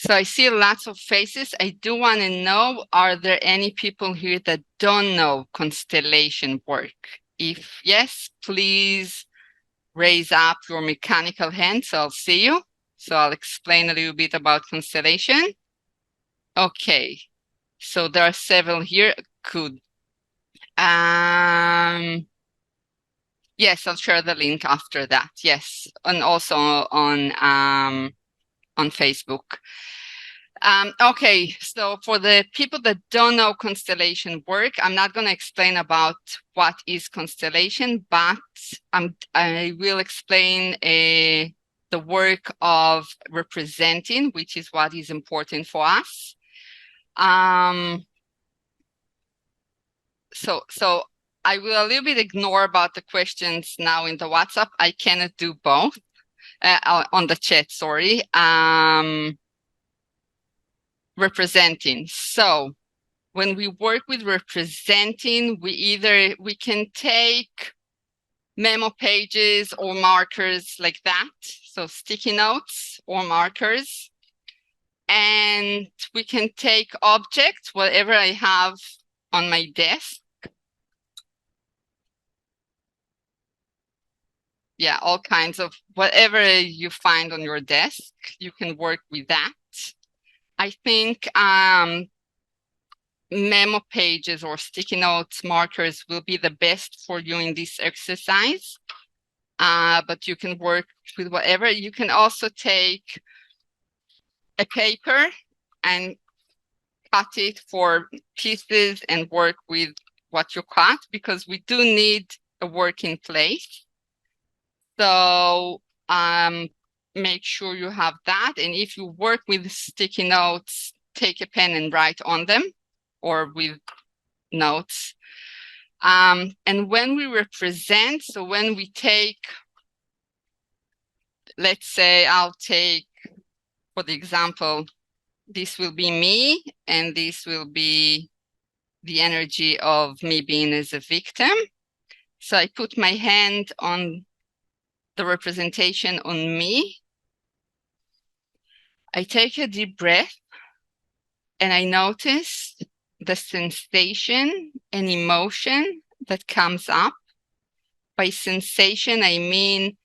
So I see lots of faces. I do want to know, are there any people here that don't know constellation work? If yes, please raise up your mechanical hand so I'll see you. So I'll explain a little bit about constellation. Okay, so there are several here. Good. Yes, I'll share the link after that. Yes, and also on Facebook. Okay, so for the people that don't know constellation work, I'm not going to explain about what is constellation, but I will explain the work of representing, which is what is important for us. So I will a little bit ignore about the questions now in the WhatsApp. I cannot do both on the chat, sorry. Representing. So when we work with representing, we can take memo pages or markers like that. So sticky notes or markers. And we can take objects, whatever I have on my desk. Yeah, all kinds of whatever you find on your desk, you can work with that. I think memo pages or sticky notes markers will be the best for you in this exercise. But you can work with whatever. You can also take a paper and cut it for pieces and work with what you cut, because we do need a working place. So make sure you have that. And if you work with sticky notes, take a pen and write on them or with notes. And when we represent, so when we take, let's say I'll take, for the example, this will be me, and this will be the energy of me being as a victim. So I put my hand on the representation on me. I take a deep breath and I notice the sensation and emotion that comes up. By sensation, I mean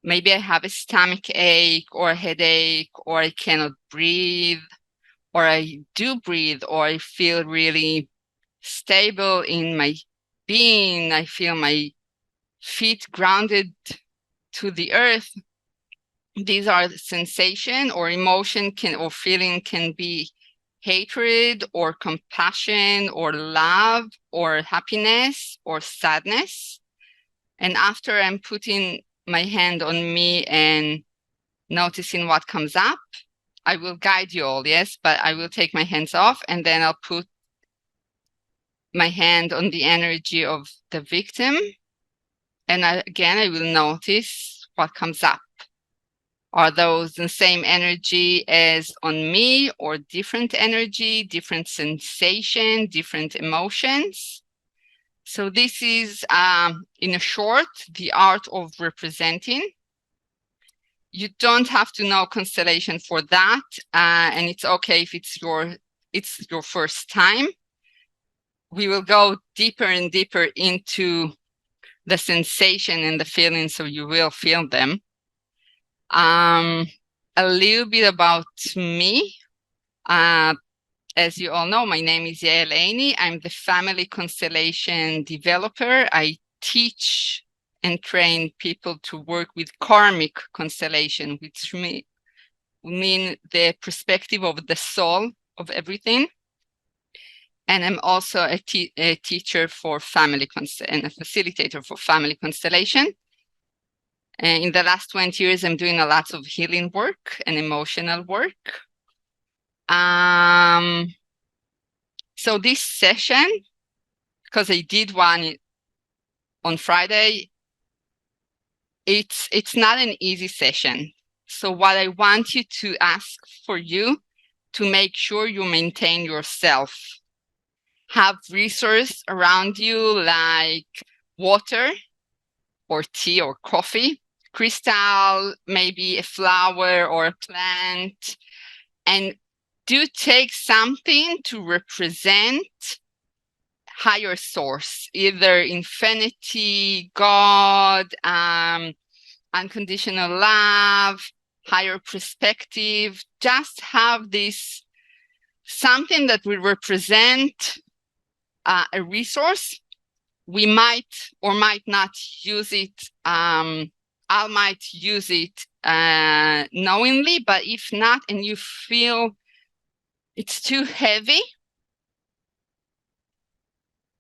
maybe I have a stomach ache or a headache, or I cannot breathe, or I do breathe, or I feel really stable in my being. I feel my feet grounded to the earth. These are the sensation or emotion or feeling can be hatred or compassion or love or happiness or sadness. And after I'm putting my hand on me and noticing what comes up, I will guide you all, yes, but I will take my hands off and then I'll put my hand on the energy of the victim. And again, I will notice what comes up. Are those the same energy as on me, or different energy, different sensation, different emotions? So this is, in a short, the art of representing. You don't have to know constellation for that, and it's okay if it's your first time. We will go deeper and deeper into the sensation and the feelings, so you will feel them. A little bit about me. As you all know, my name is Yael Aini. I'm the family constellation developer. I teach and train people to work with karmic constellation, which mean the perspective of the soul of everything. And I'm also a teacher for family and a facilitator for family constellation. And in the last 20 years, I'm doing a lot of healing work and emotional work. So this session, because I did one on Friday, it's not an easy session. So what I want you to ask for you to make sure you maintain yourself. Have resources around you like water or tea or coffee, crystal, maybe a flower or a plant, and do take something to represent higher source, either infinity, God, unconditional love, higher perspective. Just have this something that will represent a resource. We might or might not use it. I might use it knowingly, but if not, and you feel it's too heavy,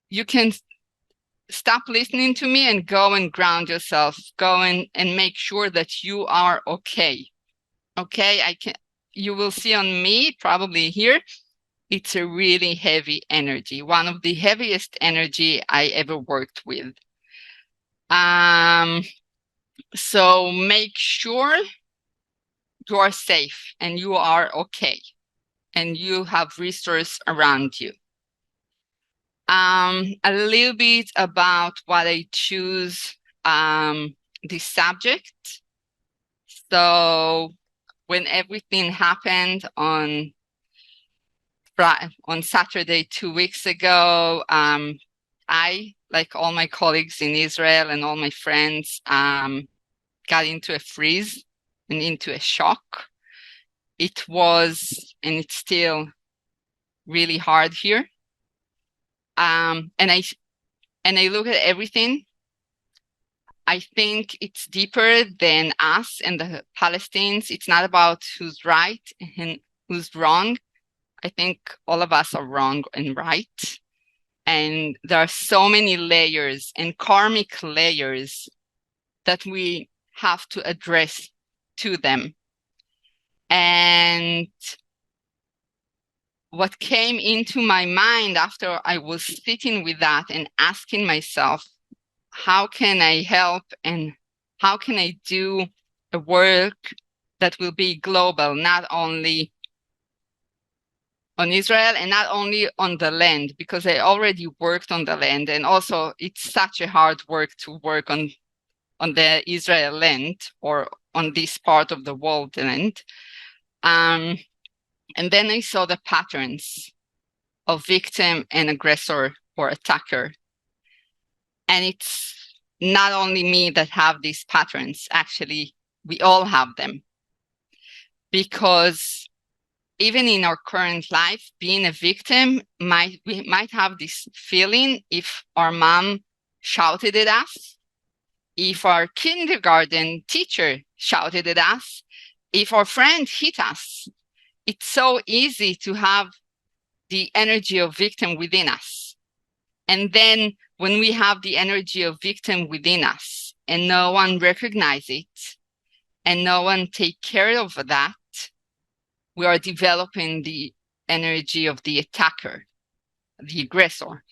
you can stop listening to me and go and ground yourself. Go and make sure that you are okay. Okay, you will see on me, probably here, it's a really heavy energy. One of the heaviest energy I ever worked with. So make sure you are safe and you are okay and you have resources around you. A little bit about what I choose this subject. So when everything happened on Saturday 2 weeks ago, I, like all my colleagues in Israel and all my friends, got into a freeze and into a shock. It was, and it's still really hard here. And I look at everything. I think it's deeper than us and the Palestinians. It's not about who's right and who's wrong. I think all of us are wrong and right. And there are so many layers and karmic layers that we have to address to them. And what came into my mind after I was sitting with that and asking myself, how can I help and how can I do a work that will be global, not only on Israel and not only on the land, because I already worked on the land, and also it's such a hard work to work on the Israel land or on this part of the world land. And then I saw the patterns of victim and aggressor or attacker. And it's not only me that have these patterns, actually, we all have them. Because even in our current life, being a victim, we might have this feeling if our mom shouted at us, if our kindergarten teacher shouted at us, if our friend hit us. It's so easy to have the energy of victim within us. And then when we have the energy of victim within us and no one recognizes it and no one take care of that, we are developing the energy of the attacker, the aggressor.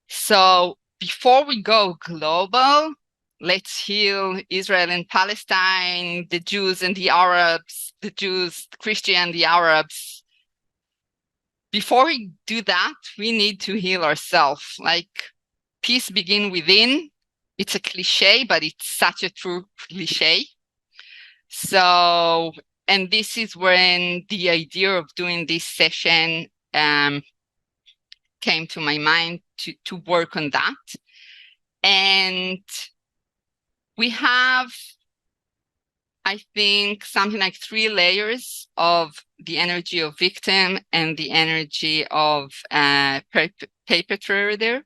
So before we go global, let's heal Israel and Palestine, the Jews and the Arabs, the Jews, the Christian, the Arabs. Before we do that, we need to heal ourselves. Like, peace begin within. It's a cliche, but it's such a true cliche. So, and this is when the idea of doing this session came to my mind to work on that. And we have, I think, something like 3 layers of the energy of victim and the energy of perpetrator.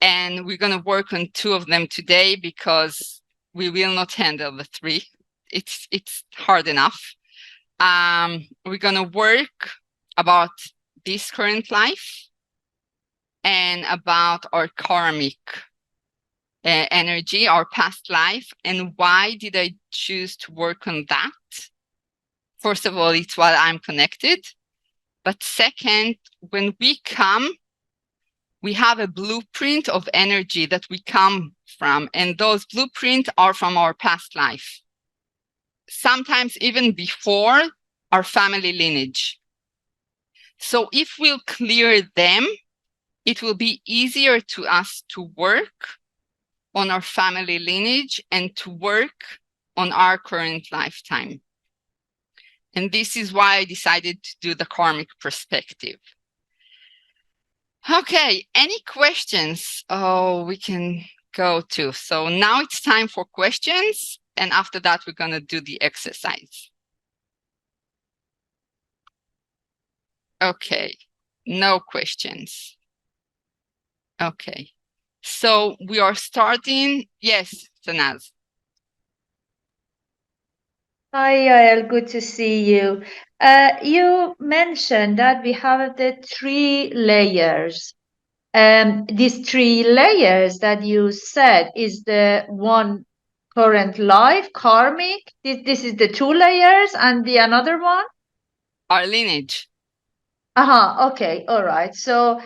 And we're going to work on 2 of them today because we will not handle the 3. It's hard enough. We're going to work about this current life and about our karmic energy, our past life. And why did I choose to work on that? First of all, it's what I'm connected. But second, when we come, we have a blueprint of energy that we come from. And those blueprints are from our past life. Sometimes even before our family lineage. So if we'll clear them, it will be easier to us to work on our family lineage and to work on our current lifetime. And this is why I decided to do the karmic perspective. Okay, any questions? Oh, we can go to. So now it's time for questions. And after that, we're going to do the exercise. Okay, no questions. Okay, so we are starting. Yes, Sanaz. Hi, Yael, good to see you. You mentioned that we have the 3 layers. These 3 layers that you said is the one current life, karmic. This is the 2 layers and the another one? Our lineage. Okay, all right. So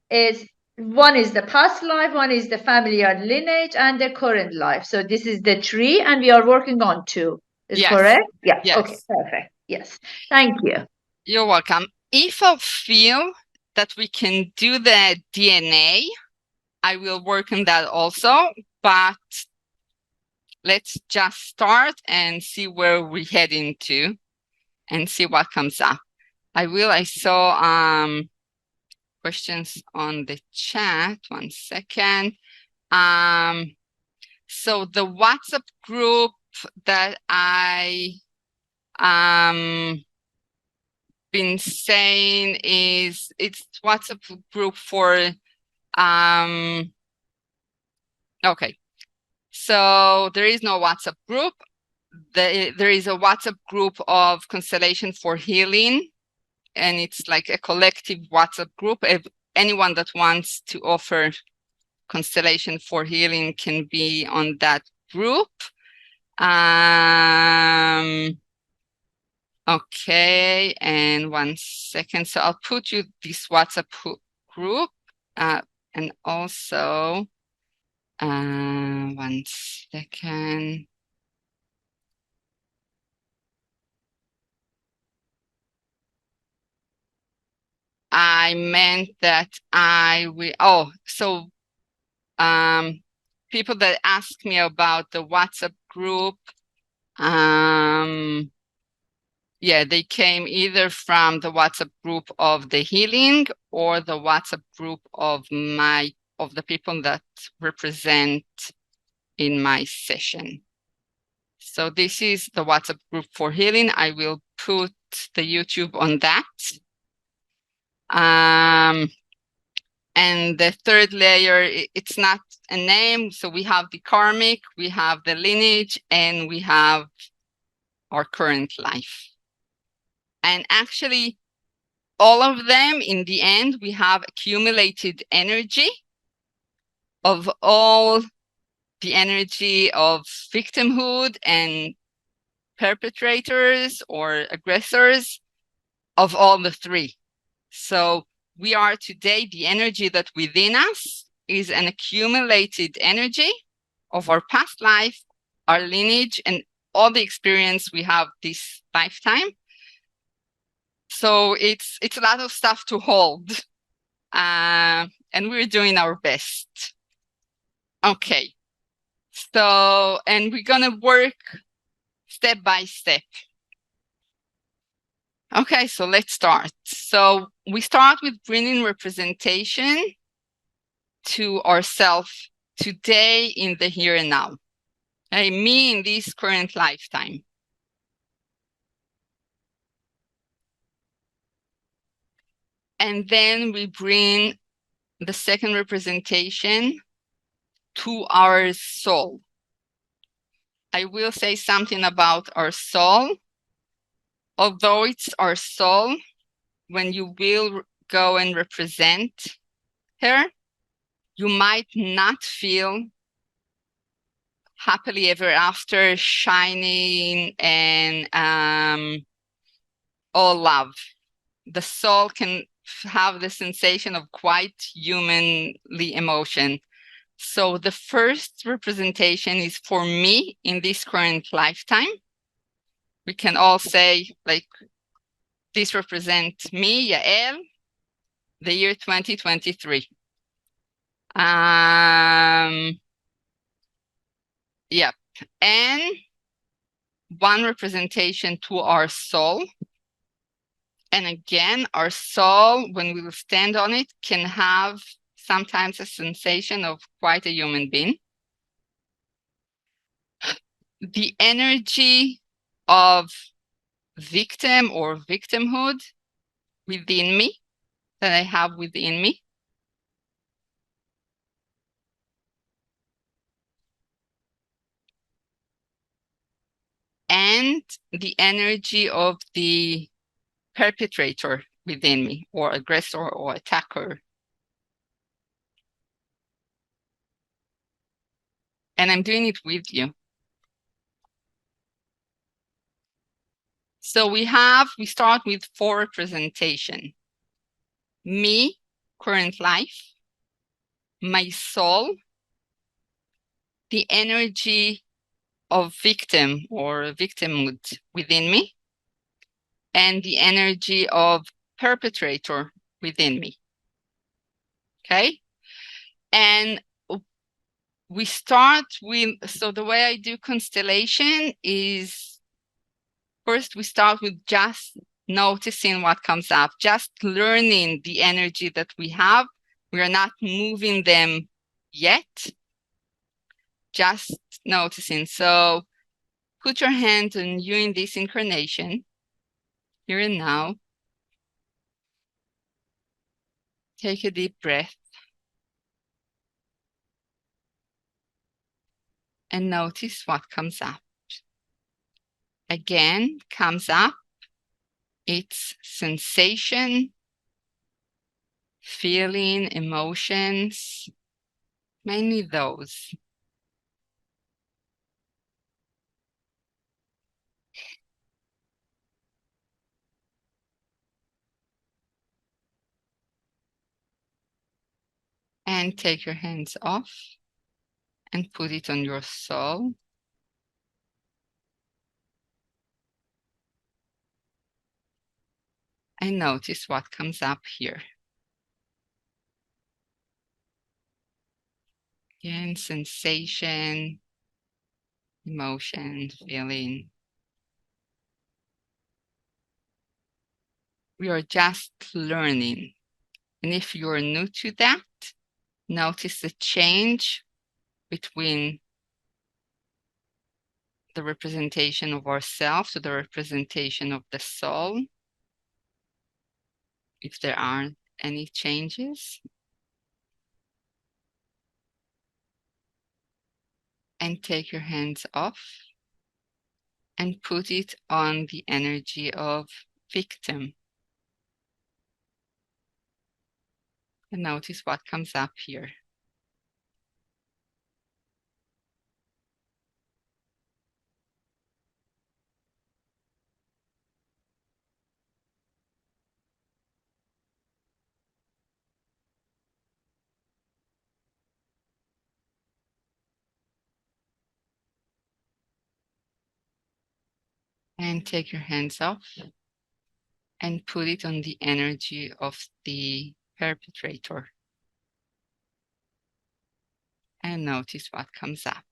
it's one is the past life, one is the familiar lineage, and the current life. So this is the 3, and we are working on 2. Is Yes, correct? Yeah. Okay, yes. perfect. Yes. Thank you. You're welcome. If I feel that we can do the DNA, I will work on that also, but let's just start and see where we head into and see what comes up. I saw questions on the chat. 1 second. So the WhatsApp group that I been saying is it's WhatsApp group for okay. So there is no WhatsApp group. There is a WhatsApp group of Constellation for Healing, and it's like a collective WhatsApp group. If anyone that wants to offer Constellation for Healing can be on that group. Okay, and 1 second. So I'll put you this WhatsApp group, and also 1 second. I meant that I will. So people that ask me about the WhatsApp group, yeah, they came either from the WhatsApp group of the healing or the WhatsApp group of the people that represent in my session. So this is the WhatsApp group for healing. I will put the YouTube on that. And the third layer, it's not a name. So we have the karmic, we have the lineage, and we have our current life. And actually, all of them, in the end, we have accumulated energy of all the energy of victimhood and perpetrators or aggressors of all the 3. So we are today, the energy that within us is an accumulated energy of our past life, our lineage, and all the experience we have this lifetime. So it's a lot of stuff to hold, and we're doing our best. Okay, so, and we're gonna work step by step. Okay, so let's start. So we start with bringing representation to ourselves today in the here and now. Okay, me in this current lifetime. And then we bring the second representation to our soul. I will say something about our soul. Although it's our soul, when you will go and represent her, you might not feel happily ever after, shining, and all love. The soul can have the sensation of quite humanly emotion. So the first representation is for me in this current lifetime. We can all say, like, this represents me, Yael, the year 2023. Yep. And one representation to our soul. And again, our soul, when we will stand on it, can have sometimes a sensation of quite a human being. The energy of victim or victimhood within me, that I have within me. And the energy of the perpetrator within me, or aggressor or attacker. And I'm doing it with you. So we start with 4 representation. Me, current life, my soul, the energy of victim or victimhood within me, and the energy of perpetrator within me. Okay? And we start with, so the way I do constellation is, first we start with just noticing what comes up, just learning the energy that we have. We are not moving them yet, just noticing. So put your hand on you in this incarnation, here and now. Take a deep breath and notice what comes up. Again, comes up, it's sensation, feeling, emotions, mainly those. And take your hands off and put it on your soul. And notice what comes up here. Again, sensation, emotion, feeling. We are just learning. And if you're new to that, notice the change between the representation of ourselves to the representation of the soul. If there aren't any changes. And take your hands off and put it on the energy of victim. And notice what comes up here. And take your hands off and put it on the energy of the perpetrator. And notice what comes up.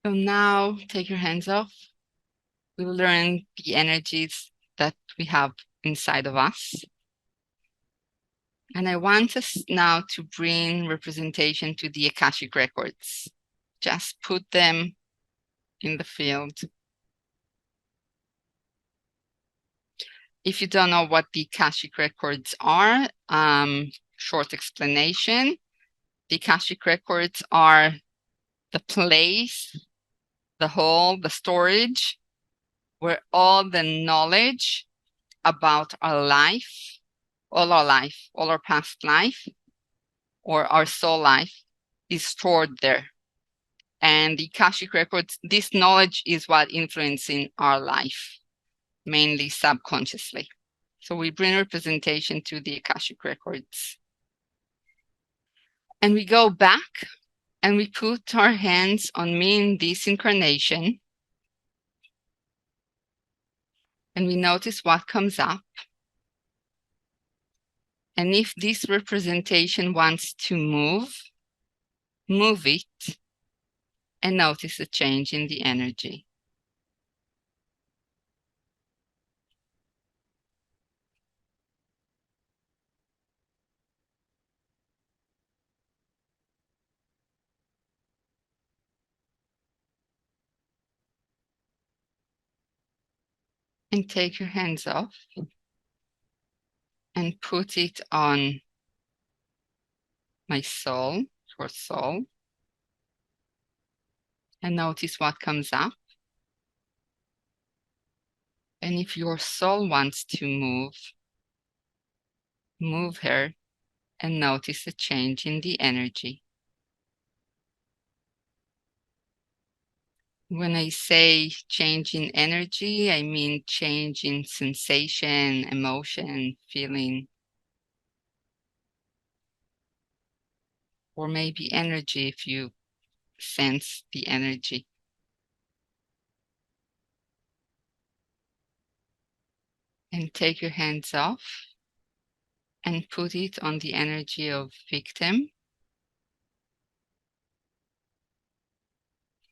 So now take your hands off. We'll learn the energies that we have inside of us. And I want us now to bring representation to the Akashic records. Just put them in the field. If you don't know what the Akashic records are, short explanation. The Akashic records are the place, the hole, the storage, where all the knowledge about our life, all our past life, or our soul life is stored there. And the Akashic records, this knowledge is what influencing our life, mainly subconsciously. So we bring representation to the Akashic records. And we go back and we put our hands on me in this incarnation. And we notice what comes up. And if this representation wants to move it and notice a change in the energy. And take your hands off and put it on my soul, your soul, and notice what comes up. And if your soul wants to move her and notice a change in the energy. When I say change in energy, I mean change in sensation, emotion, feeling, or maybe energy if you sense the energy. And take your hands off and put it on the energy of victim.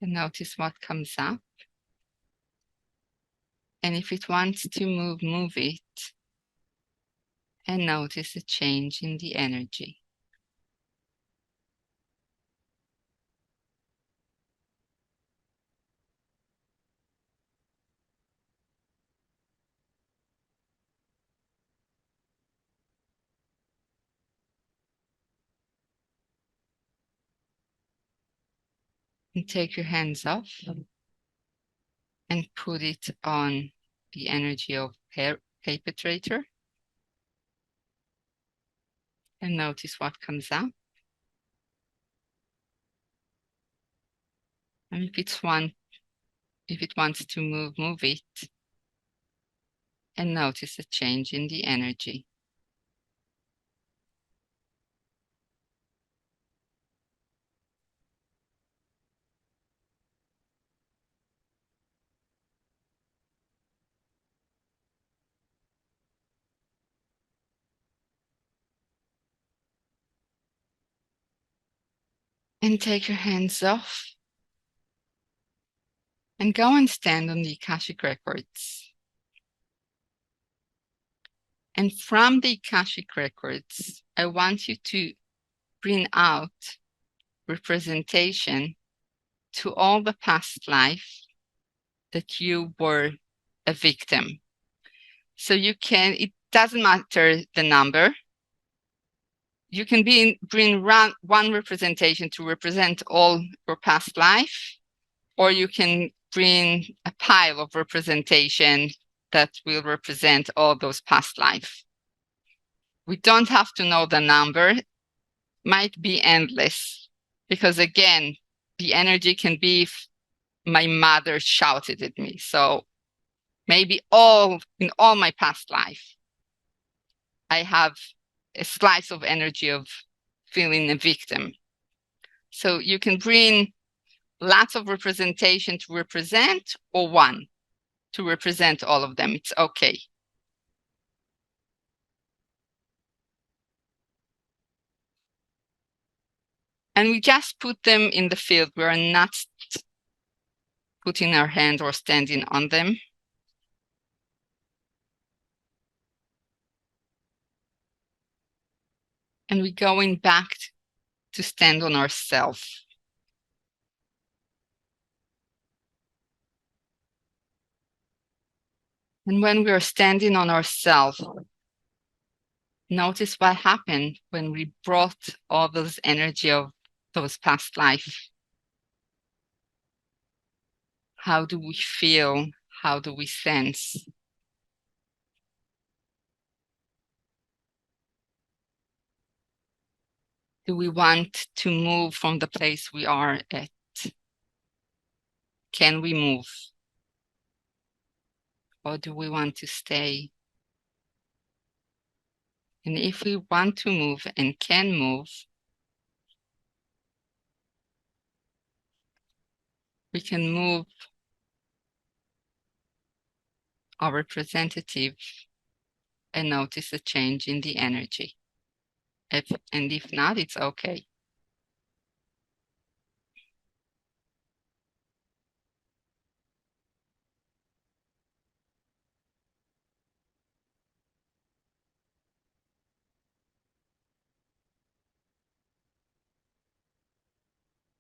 And notice what comes up. And if it wants to move it. And notice a change in the energy. And take your hands off and put it on the energy of perpetrator. And notice what comes up. And if it wants to move it. And notice a change in the energy. And take your hands off and go and stand on the Akashic records. And from the Akashic records, I want you to bring out representation to all the past life that you were a victim. So it doesn't matter the number. You can bring one representation to represent all your past life, or you can bring a pile of representation that will represent all those past life. We don't have to know the number, might be endless, because again, the energy can be if my mother shouted at me. So maybe in all my past life, I have a slice of energy of feeling a victim. So you can bring lots of representation to represent, or one to represent all of them. It's okay. And we just put them in the field. We are not putting our hand or standing on them. And we're going back to stand on ourselves. And when we are standing on ourselves, notice what happened when we brought all those energy of those past life. How do we feel? How do we sense? Do we want to move from the place we are at? Can we move? Or do we want to stay? And if we want to move and can move, we can move our representative and notice a change in the energy. And if not, it's okay.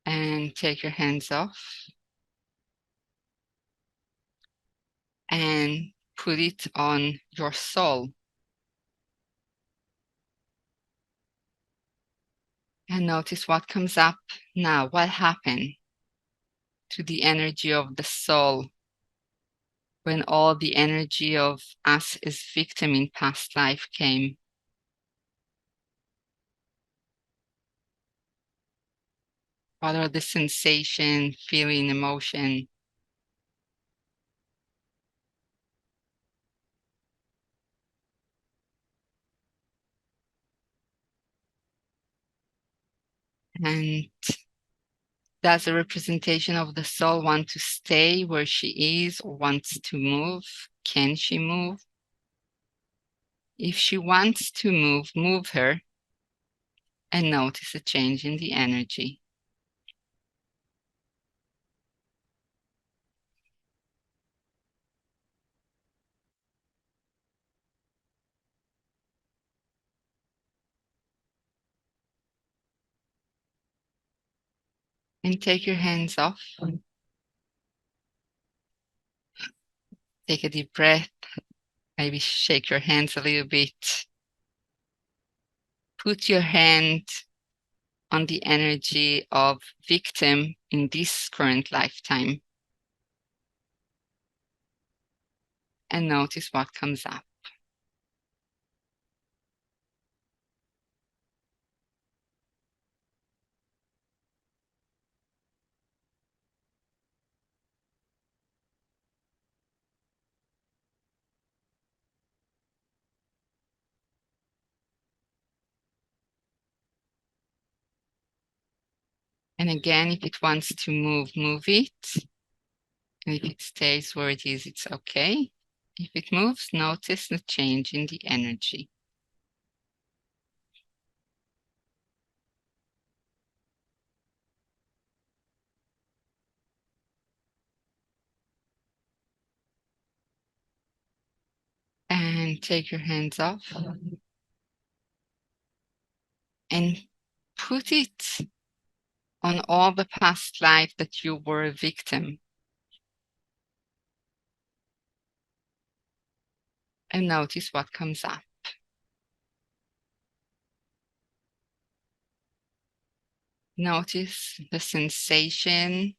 And take your hands off and put it on your soul. And notice what comes up now. What happened to the energy of the soul when all the energy of us as victim in past life came? What are the sensation, feeling, emotion? And does a representation of the soul want to stay where she is or wants to move? Can she move? If she wants to move, move her and notice a change in the energy. And take your hands off. Take a deep breath. Maybe shake your hands a little bit. Put your hand on the energy of victim in this current lifetime and notice what comes up. And again, if it wants to move, move it. And if it stays where it is, it's okay. If it moves, notice the change in the energy. And take your hands off and put it on all the past life that you were a victim. And notice what comes up. Notice the sensation,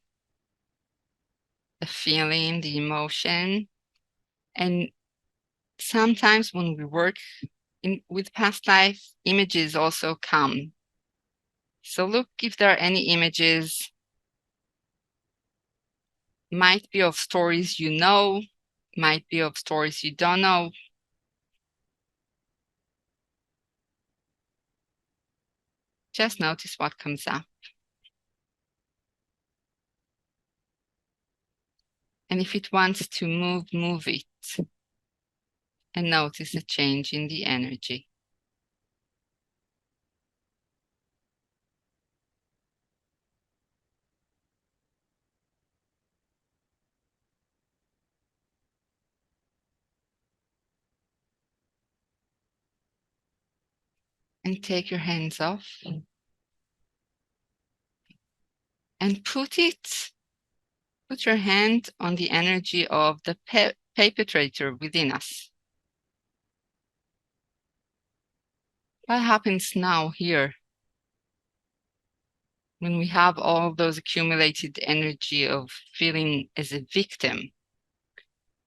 the feeling, the emotion. And sometimes when we work with past life, images also come. So look if there are any images, might be of stories you know, might be of stories you don't know. Just notice what comes up. And if it wants to move, move it. And notice a change in the energy. And take your hands off and put your hand on the energy of the perpetrator within us. What happens now here when we have all those accumulated energy of feeling as a victim?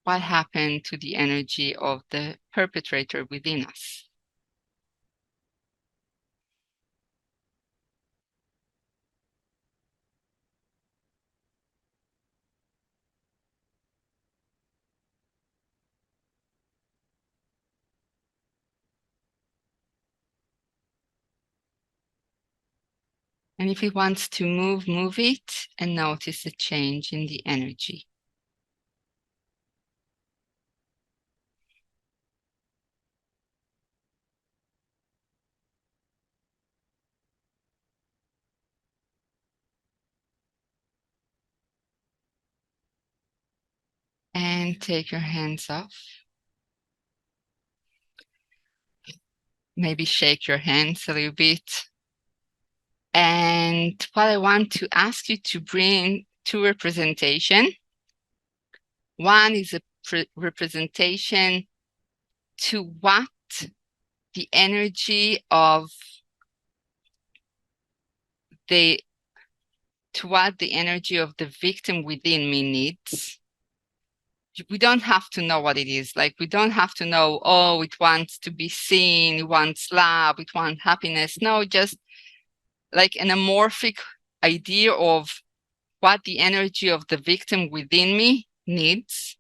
What happened to the energy of the perpetrator within us? And if it wants to move it and notice a change in the energy. And take your hands off. Maybe shake your hands a little bit. And what I want to ask you to bring two representation. One is a representation to what the energy of the victim within me needs. We don't have to know what it is. Like, we don't have to know, oh, it wants to be seen, it wants love, it wants happiness. No, just like an amorphic idea of what the energy of the victim within me needs.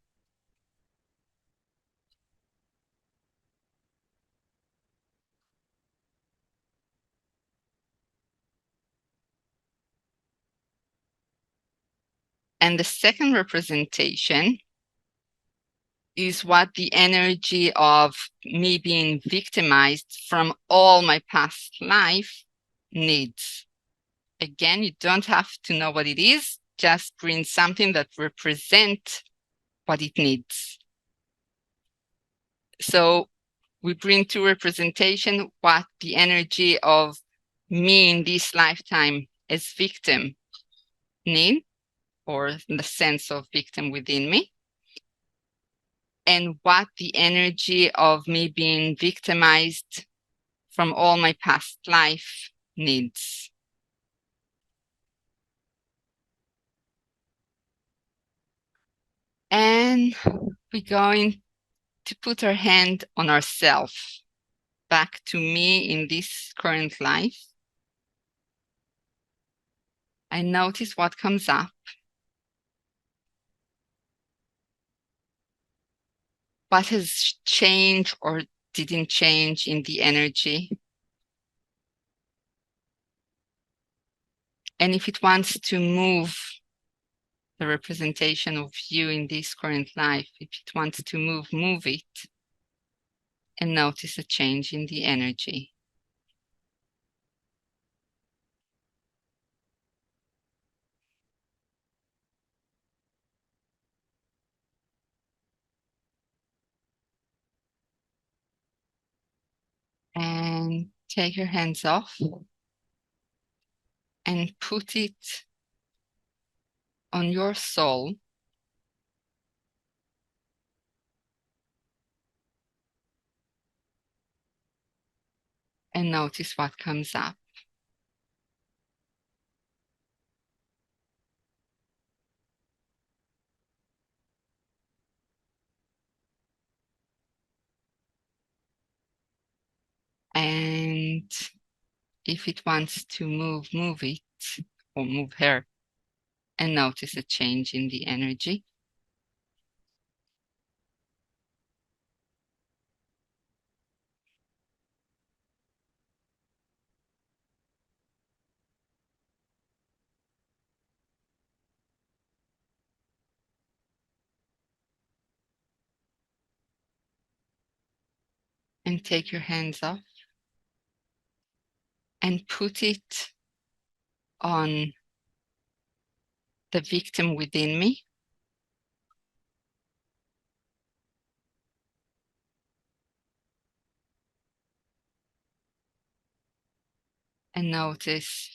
And the second representation is what the energy of me being victimized from all my past life needs. Again, you don't have to know what it is, just bring something that represents what it needs. So we bring to representation what the energy of me in this lifetime as victim need, or the sense of victim within me, and what the energy of me being victimized from all my past life needs. And we're going to put our hand on ourselves, back to me in this current life. I notice what comes up. What has changed or didn't change in the energy. And if it wants to move the representation of you in this current life, if it wants to move it and notice a change in the energy. And take your hands off and put it on your soul. And notice what comes up. And if it wants to move it, or move her, and notice a change in the energy. And take your hands off and put it on the victim within me. And notice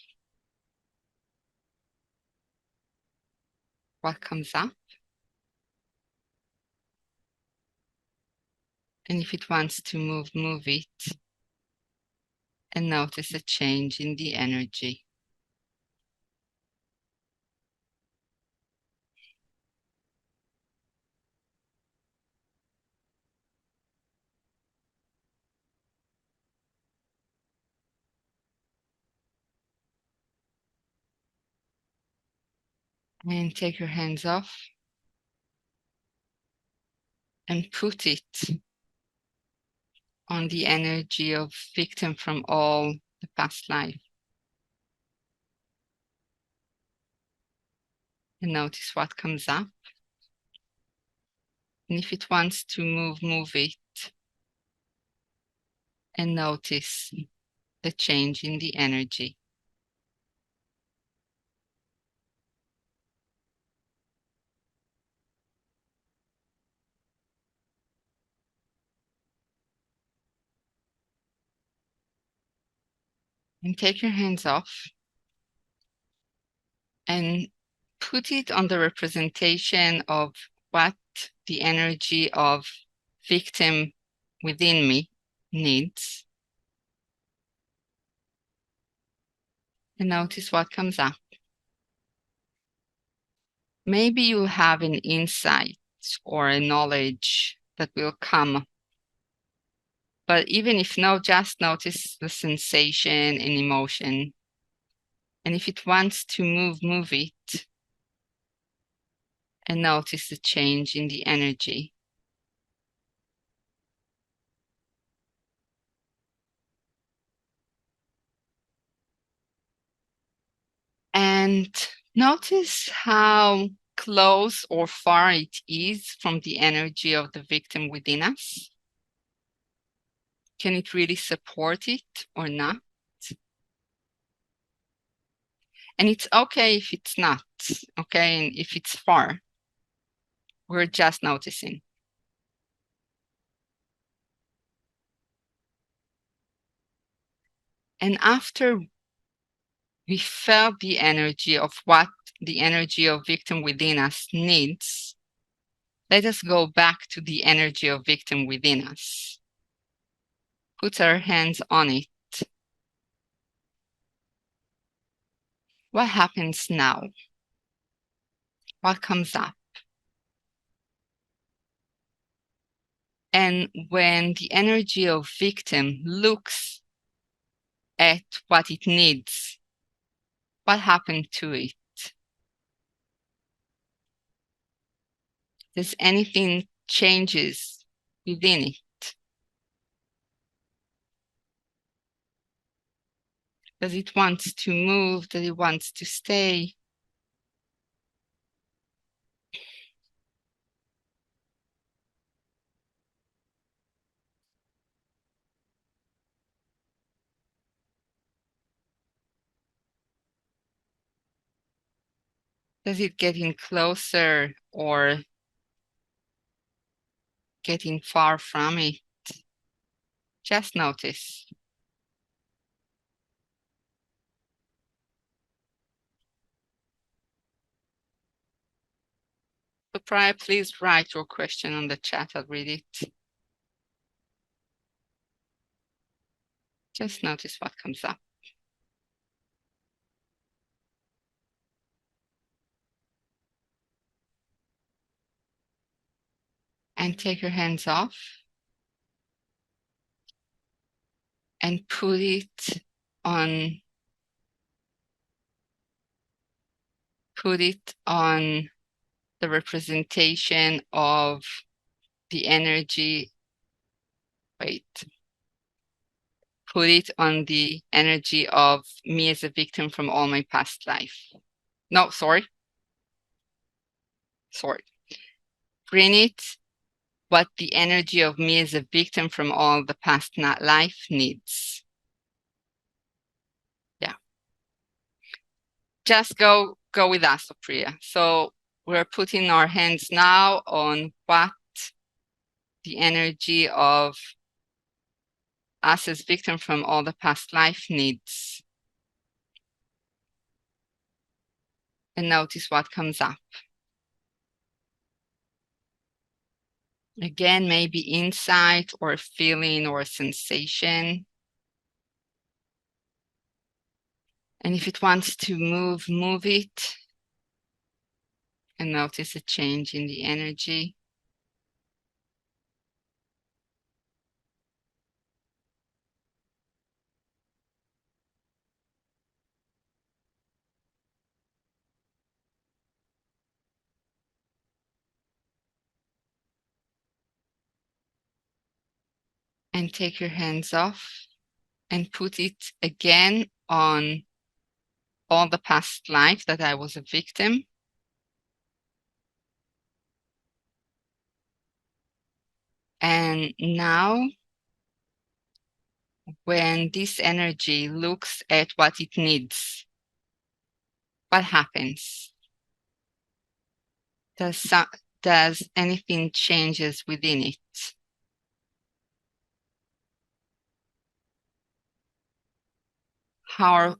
what comes up. And if it wants to move it. And notice a change in the energy. And take your hands off and put it on the energy of victim from all the past life. and notice what comes up. And if it wants to move it, and notice the change in the energy. And take your hands off and put it on the representation of what the energy of victim within me needs. And notice what comes up. Maybe you'll have an insight or a knowledge that will come. But even if no, just notice the sensation and emotion. And if it wants to move it. And notice the change in the energy. And notice how close or far it is from the energy of the victim within us. Can it really support it or not? And it's okay if it's not, okay? And if it's far, we're just noticing. And after we felt the energy of what the energy of victim within us needs, let us go back to the energy of victim within us. Put our hands on it. What happens now? What comes up? And when the energy of victim looks at what it needs, what happened to it? Does anything changes within it? Does it want to move? Does it want to stay? Does it getting closer or getting far from it? Just notice. So Priya, please write your question on the chat. I'll read it. Just notice what comes up. And take your hands off and put it on the representation of the energy. Wait. Put it on the energy of me as a victim from all my past life. No, sorry. Bring it what the energy of me as a victim from all the past life needs. Yeah. Just go with us, Priya. So we're putting our hands now on what the energy of us as victim from all the past life needs. And notice what comes up. Again, maybe insight or a feeling or a sensation. And if it wants to move it. And notice a change in the energy. And take your hands off and put it again on all the past life that I was a victim. And now, when this energy looks at what it needs, what happens? Does anything changes within it? How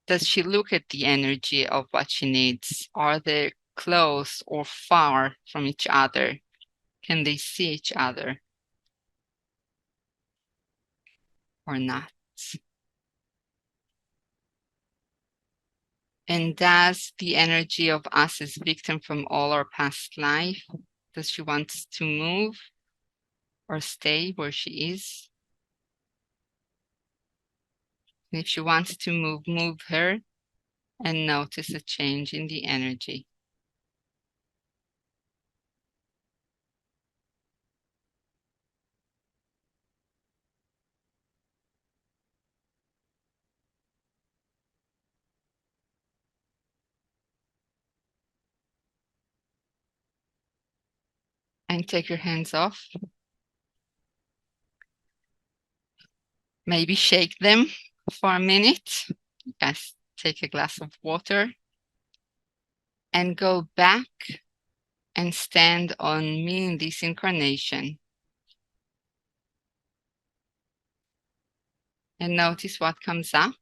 does she look at the energy of what she needs? Are they close or far from each other? Can they see each other or not? And does the energy of us as victim from all our past life, does she want to move or stay where she is? And if she wants to move, move her and notice a change in the energy. And take your hands off. Maybe shake them for a minute. Yes, take a glass of water and go back and stand on me in this incarnation. And notice what comes up.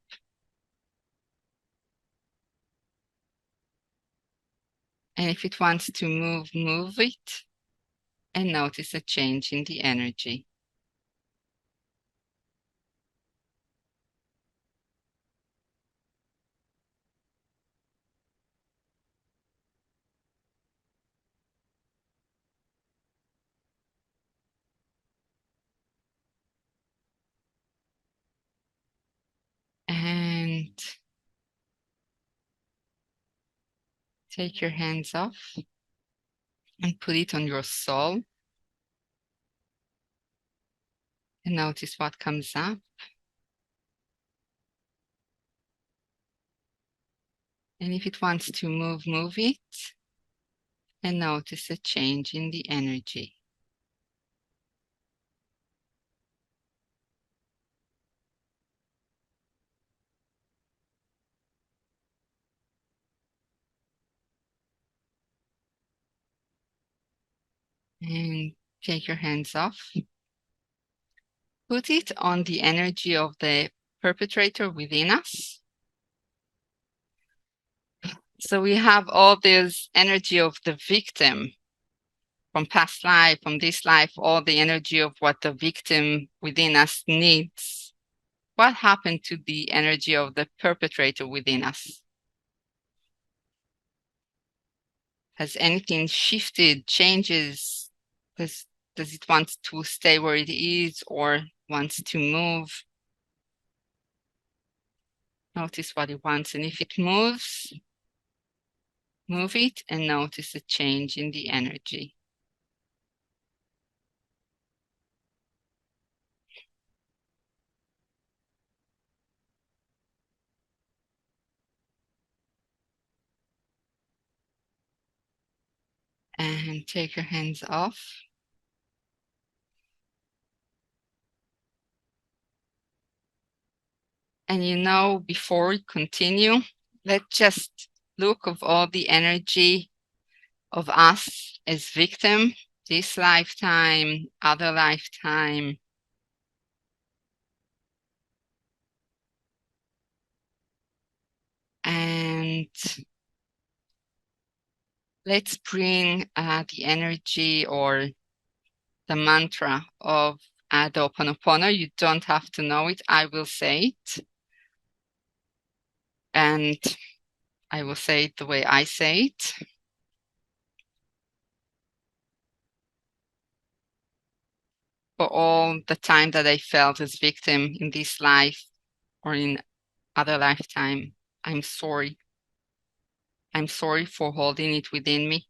And if it wants to move, move it. And notice a change in the energy. And take your hands off and put it on your soul. And notice what comes up. And if it wants to move, move it. And notice a change in the energy. And take your hands off. Put it on the energy of the perpetrator within us. So we have all this energy of the victim from past life, from this life, all the energy of what the victim within us needs. What happened to the energy of the perpetrator within us? Has anything shifted, changes? Does it want to stay where it is or wants to move? Notice what it wants. And if it moves, move it and notice a change in the energy. And take your hands off. And before we continue, let's just look of all the energy of us as victim, this lifetime, other lifetime. And let's bring the energy or the mantra of the Ho'oponopono. You don't have to know it. I will say it. And I will say it the way I say it. For all the time that I felt as victim in this life or in other lifetime, I'm sorry. I'm sorry for holding it within me.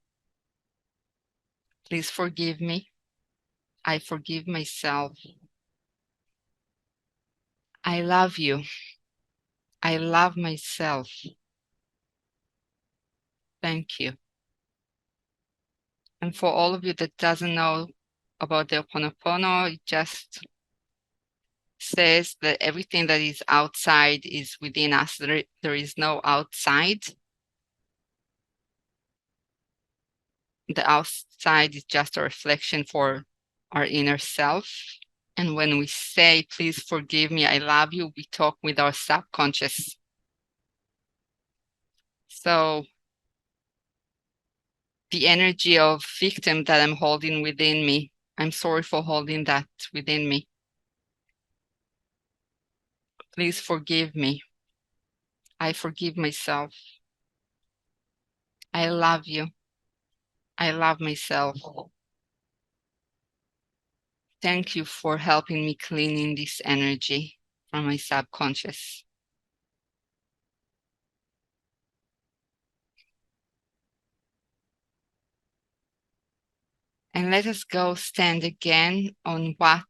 Please forgive me. I forgive myself. I love you. I love myself. Thank you. And for all of you that doesn't know about the Ho'oponopono. It just says that everything that is outside is within us. There is no outside. The outside is just a reflection for our inner self. And when we say, please forgive me, I love you, we talk with our subconscious. So the energy of victim that I'm holding within me, I'm sorry for holding that within me. Please forgive me. I forgive myself. I love you. I love myself. Thank you for helping me cleaning this energy from my subconscious. And let us go stand again on what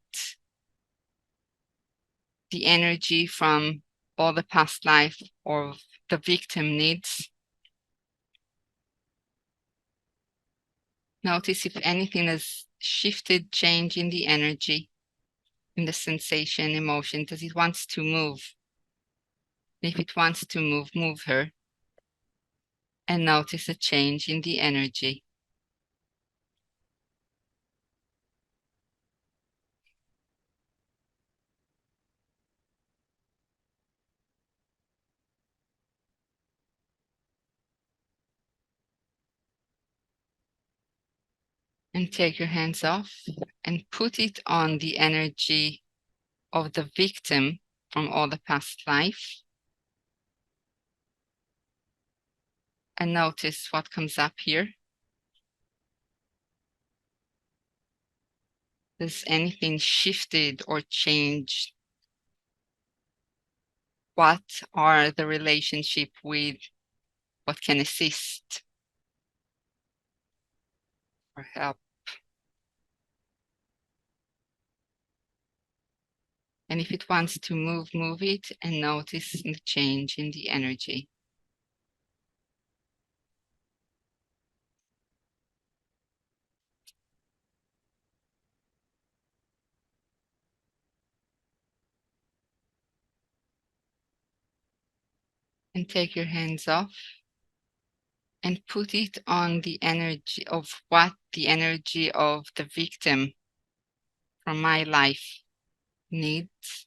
the energy from all the past life or the victim needs. Notice if anything has shifted, change in the energy, in the sensation, emotion. Does it wants to move? If it wants to move, move her. And notice a change in the energy. And take your hands off and put it on the energy of the victim from all the past life. And notice what comes up here. Has anything shifted or changed? What are the relationship with what can assist or help? And if it wants to move, move it and notice the change in the energy. And take your hands off and put it on the energy of what the energy of the victim from my life needs.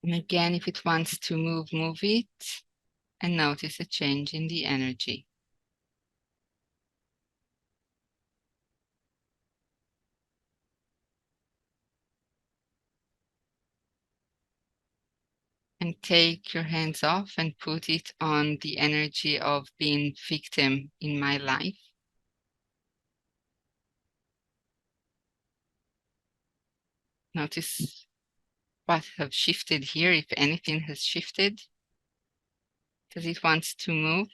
And again, if it wants to move, move it and notice a change in the energy. And take your hands off and put it on the energy of being victim in my life. Notice what have shifted here, if anything has shifted. Does it wants to move?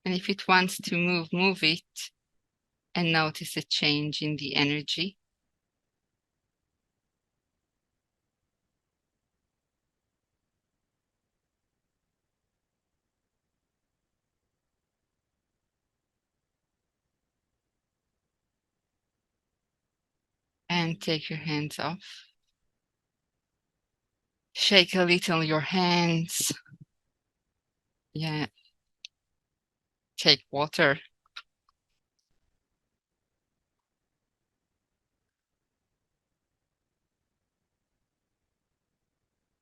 And if it wants to move, move it and notice a change in the energy. And take your hands off. Shake a little your hands. Yeah. Take water.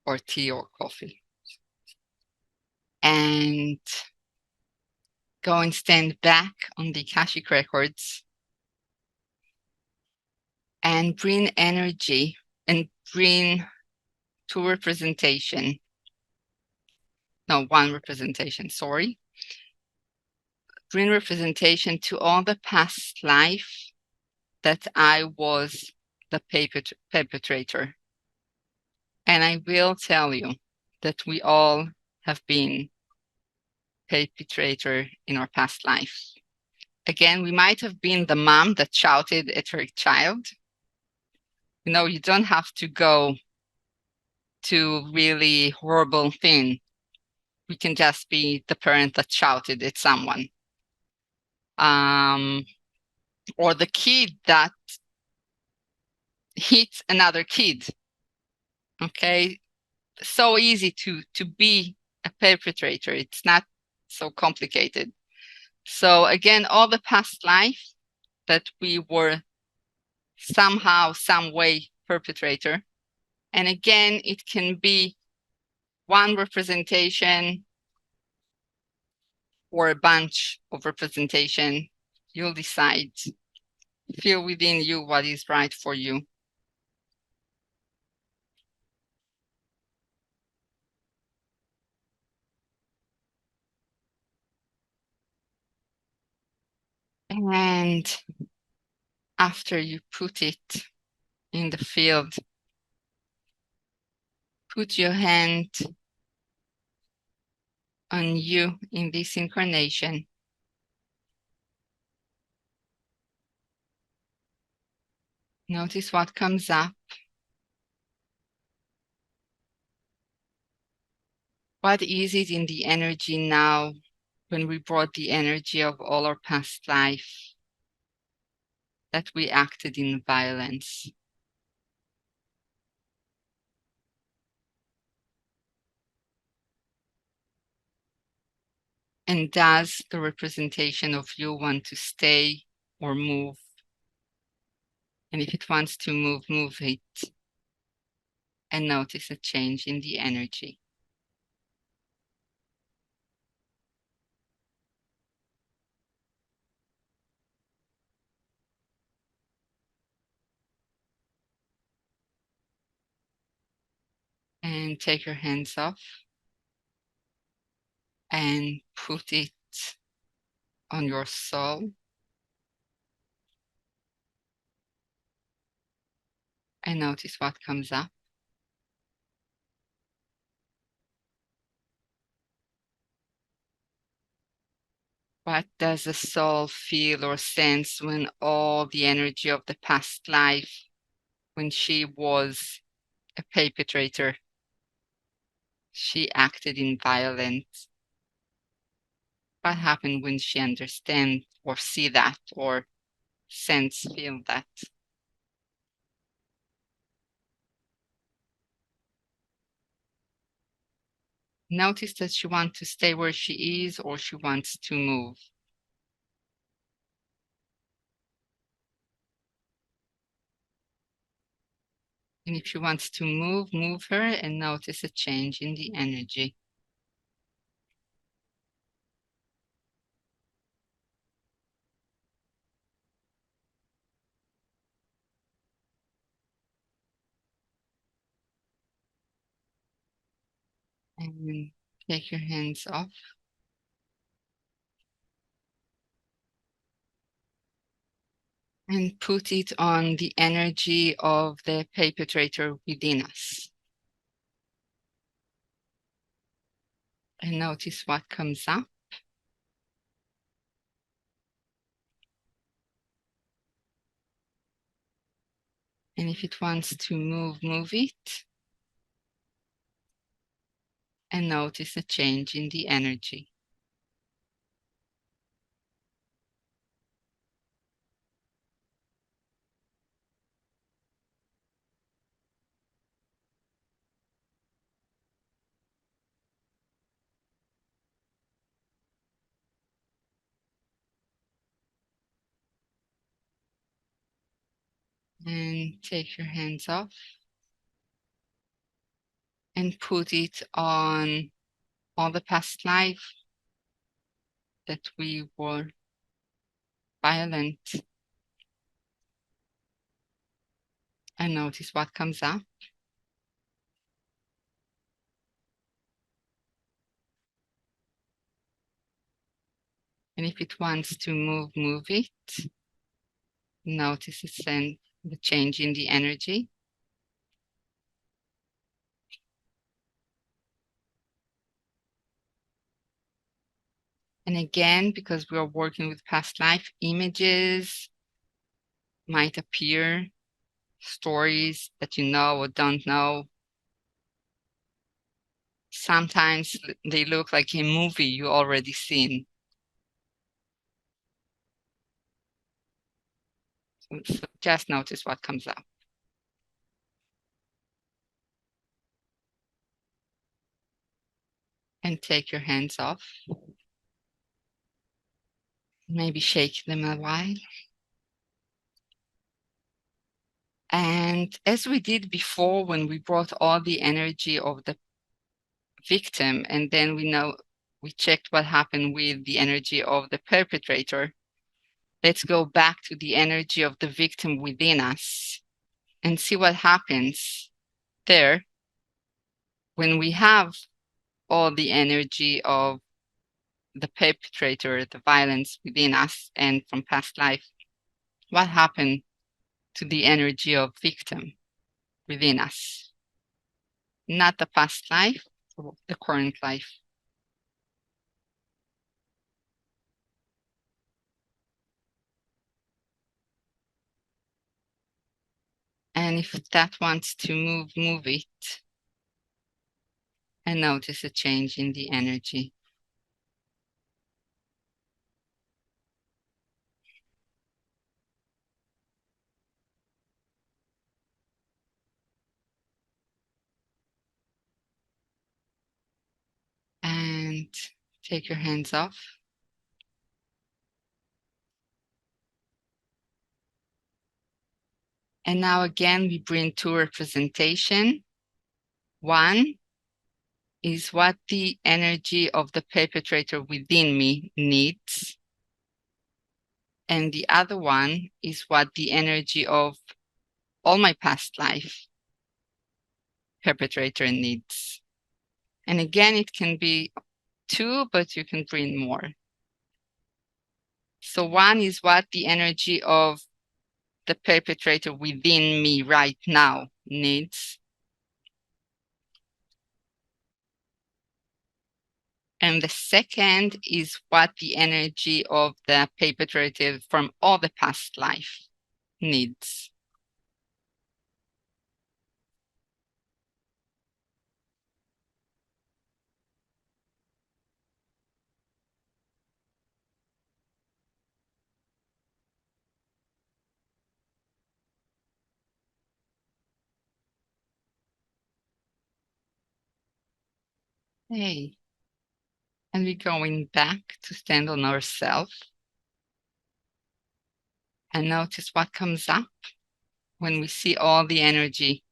Or tea or coffee. And go and stand back on the Akashic records and bring energy and bring two representation. No, one representation, sorry. Bring representation to all the past life that I was the perpetrator. And I will tell you that we all have been perpetrator in our past life. Again, we might have been the mom that shouted at her child. You don't have to go to really horrible thing. We can just be the parent that shouted at someone. Or the kid that hits another kid. Okay. So easy to be a perpetrator. It's not so complicated. So again, all the past life that we were somehow, some way perpetrator. And again, it can be one representation or a bunch of representation. You'll decide. Feel within you what is right for you. And after you put it in the field, put your hand on you in this incarnation. Notice what comes up. What is it in the energy now when we brought the energy of all our past life that we acted in violence? And does the representation of you want to stay or move? And if it wants to move, move it. And notice a change in the energy. And take your hands off and put it on your soul. And notice what comes up. What does the soul feel or sense when all the energy of the past life, when she was a perpetrator, she acted in violence? What happened when she understands or see that or sense, feel that? Notice that she wants to stay where she is or she wants to move. And if she wants to move, move her and notice a change in the energy. And take your hands off. And put it on the energy of the perpetrator within us. And notice what comes up. And if it wants to move, move it. And notice a change in the energy. And take your hands off. And put it on all the past life that we were violent. And notice what comes up. And if it wants to move, move it. Notice the change in the energy. And again, because we are working with past life, images might appear stories that you know or don't know. Sometimes they look like a movie you already seen. So just notice what comes up. And take your hands off. Maybe shake them a while. And as we did before, when we brought all the energy of the victim, and then we checked what happened with the energy of the perpetrator, let's go back to the energy of the victim within us and see what happens there when we have all the energy of the perpetrator, the violence within us and from past life. What happened to the energy of victim within us? Not the past life, the current life. And if that wants to move, move it. And notice a change in the energy. And take your hands off. And now again, we bring two representation. One is what the energy of the perpetrator within me needs. And the other one is what the energy of all my past life perpetrator needs. And again, it can be two, but you can bring more. So one is what the energy of the perpetrator within me right now needs. And the second is what the energy of the perpetrator from all the past life needs. Hey. And we're going back to stand on ourselves and notice what comes up when we see all the energy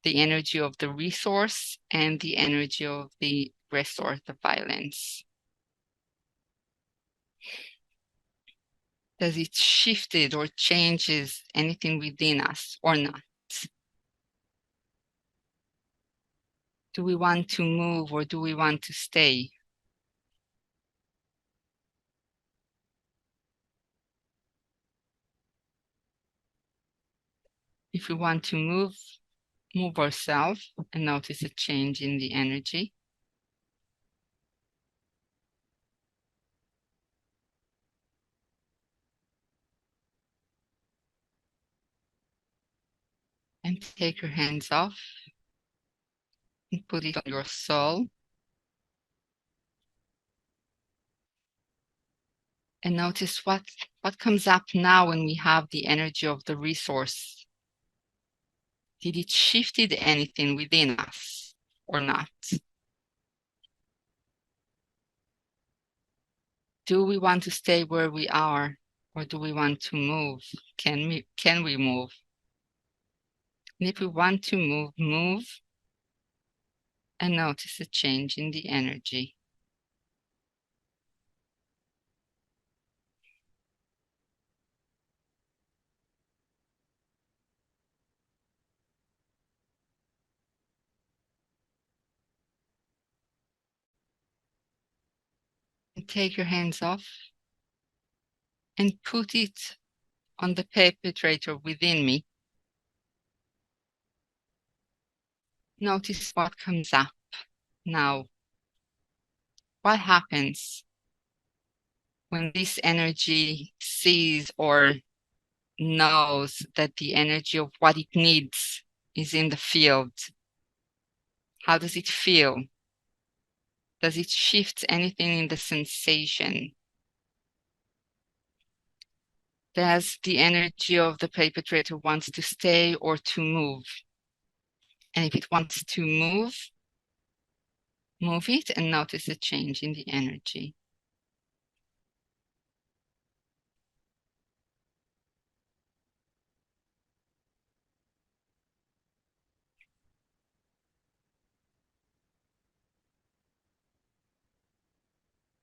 of the resource and the energy of the resource, the violence. Does it shifted or changes anything within us or not? Do we want to move or do we want to stay? If we want to move ourselves and notice a change in the energy. And take your hands off and put it on your soul. And notice what comes up now when we have the energy of the resource. Did it shifted anything within us or not? Do we want to stay where we are or do we want to move? Can we move? And if we want to move and notice a change in the energy. And take your hands off and put it on the perpetrator within me. Notice what comes up now. What happens when this energy sees or knows that the energy of what it needs is in the field, how does it feel? Does it shift anything in the sensation? Does the energy of the perpetrator wants to stay or to move? And if it wants to move it and notice the change in the energy.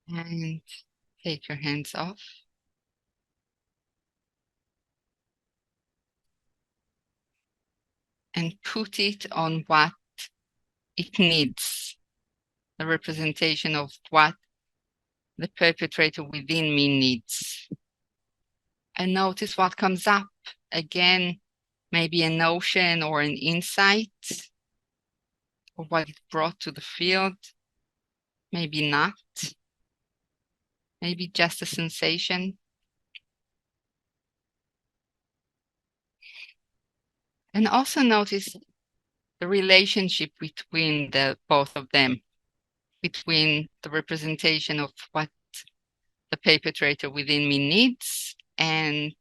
And take your hands off. And put it on what it needs, the representation of what the perpetrator within me needs. And notice what comes up. Again, maybe a notion or an insight of what it brought to the field. Maybe not. Maybe just a sensation. And also notice the relationship between the both of them, between the representation of what the perpetrator within me needs and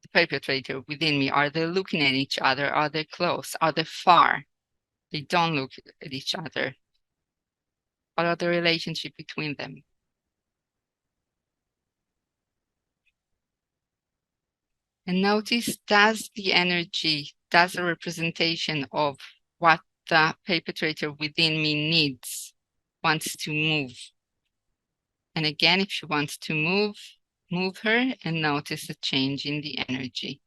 the perpetrator within me. Are they looking at each other? Are they close? Are they far? They don't look at each other. What are the relationship between them? And notice, does the energy, does the representation of what the perpetrator within me needs, wants to move? And again, if she wants to move her and notice a change in the energy.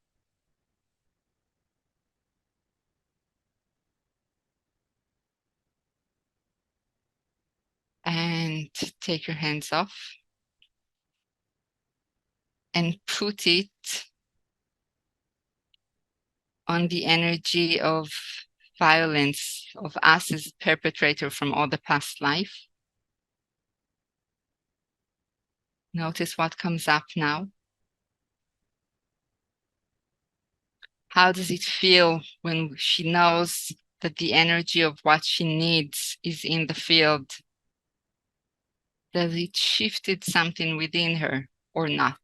And take your hands off and put it on the energy of violence of us as perpetrator from all the past life. Notice what comes up now. How does it feel when she knows that the energy of what she needs is in the field? Does it shifted something within her or not?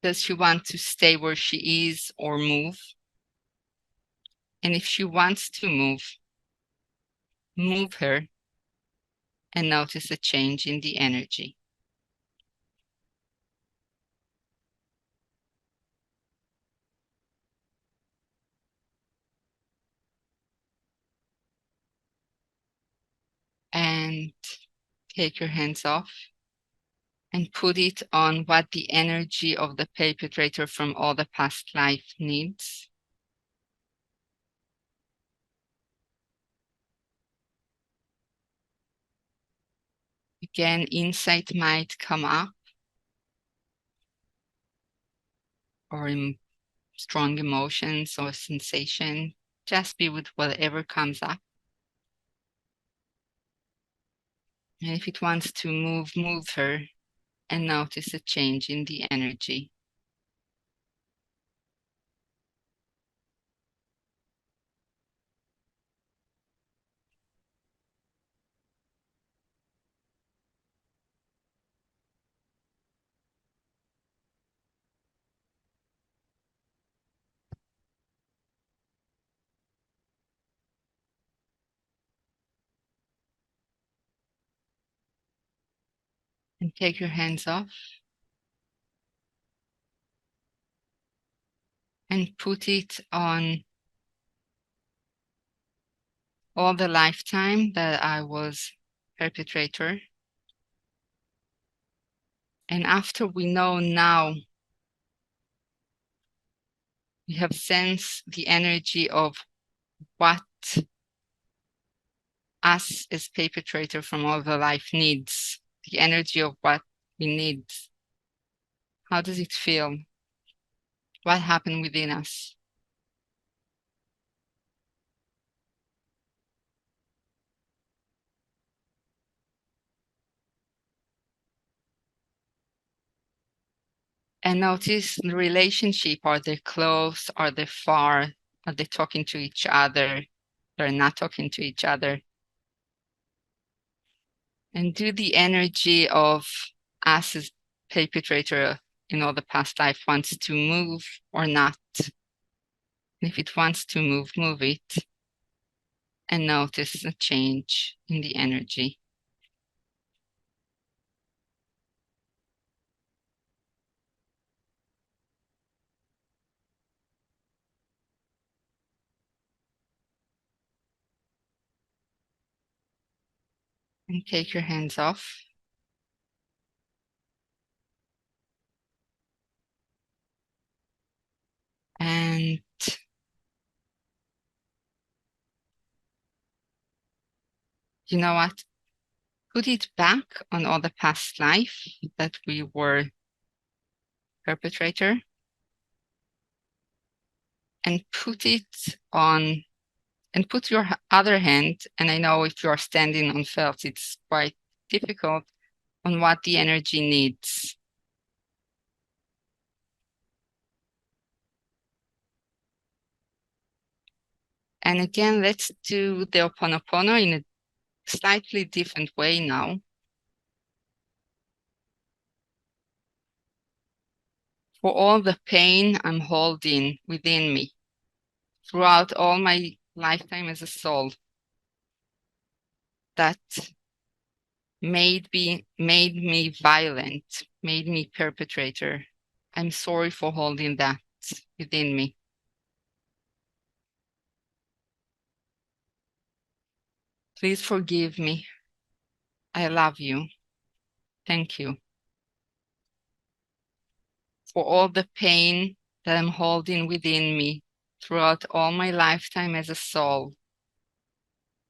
Does she want to stay where she is or move? And if she wants to move her and notice a change in the energy. And take your hands off and put it on what the energy of the perpetrator from all the past life needs. Again, insight might come up or in strong emotions or sensation. Just be with whatever comes up. And if it wants to move her and notice a change in the energy. And take your hands off and put it on all the lifetime that I was perpetrator. And after we know now, we have sensed the energy of what us as perpetrator from all the life needs, the energy of what we need. How does it feel? What happened within us? And notice the relationship. Are they close? Are they far? Are they talking to each other? They're not talking to each other. And do the energy of us as perpetrator in all the past life wants to move or not. And if it wants to move, move it. And notice the change in the energy. And take your hands off. And you know what? Put it back on all the past life that we were perpetrator and put it on and put your other hand, and I know if you are standing on felt, it's quite difficult, on what the energy needs. And again, let's do the Ho'oponopono in a slightly different way now. For all the pain I'm holding within me throughout all my lifetime as a soul that made me violent, made me perpetrator. I'm sorry for holding that within me. Please forgive me. I love you. Thank you for all the pain that I'm holding within me throughout all my lifetime as a soul.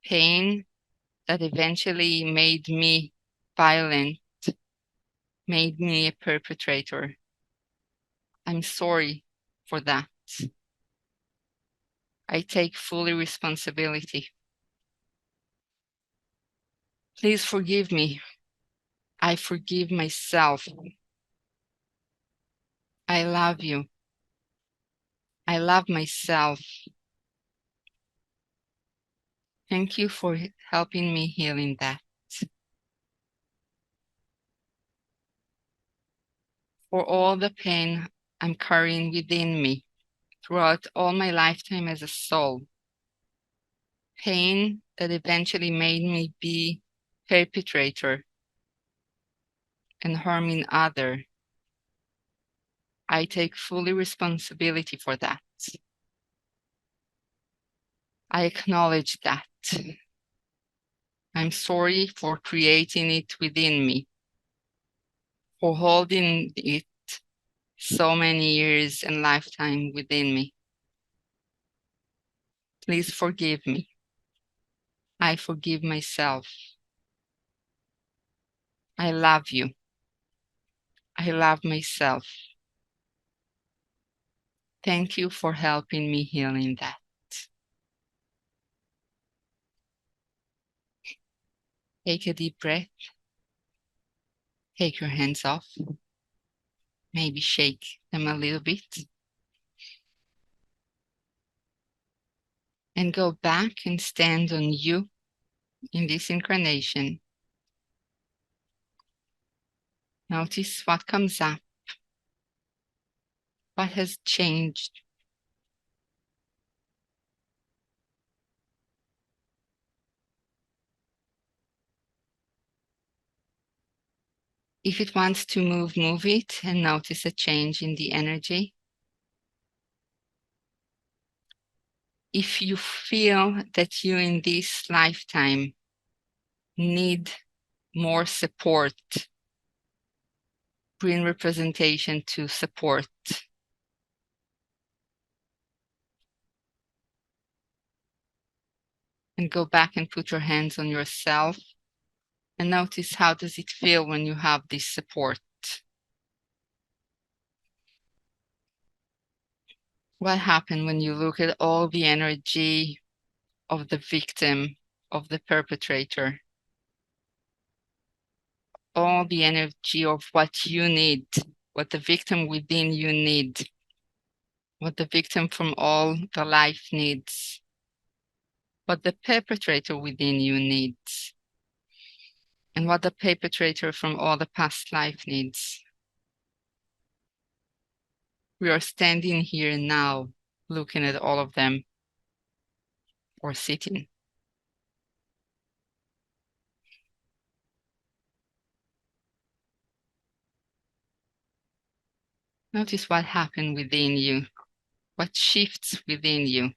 Pain that eventually made me violent, made me a perpetrator. I'm sorry for that. I take fully responsibility. Please forgive me. I forgive myself. I love you. I love myself. Thank you for helping me healing that. For all the pain I'm carrying within me throughout all my lifetime as a soul. Pain that eventually made me be perpetrator and harming other. I take fully responsibility for that. I acknowledge that. I'm sorry for creating it within me, for holding it so many years and lifetime within me. Please forgive me. I forgive myself. I love you. I love myself. Thank you for helping me healing that. Take a deep breath. Take your hands off. Maybe shake them a little bit. And go back and stand on you in this incarnation. Notice what comes up. What has changed? If it wants to move, move it and notice a change in the energy. If you feel that you in this lifetime need more support, bring representation to support. And go back and put your hands on yourself and notice how does it feel when you have this support. What happened when you look at all the energy of the victim, of the perpetrator, all the energy of what you need what the victim within you need, what the victim from all the life needs, what the perpetrator within you needs, and what the perpetrator from all the past life needs. We are standing here now, looking at all of them, or sitting. Notice what happened within you, what shifts within you.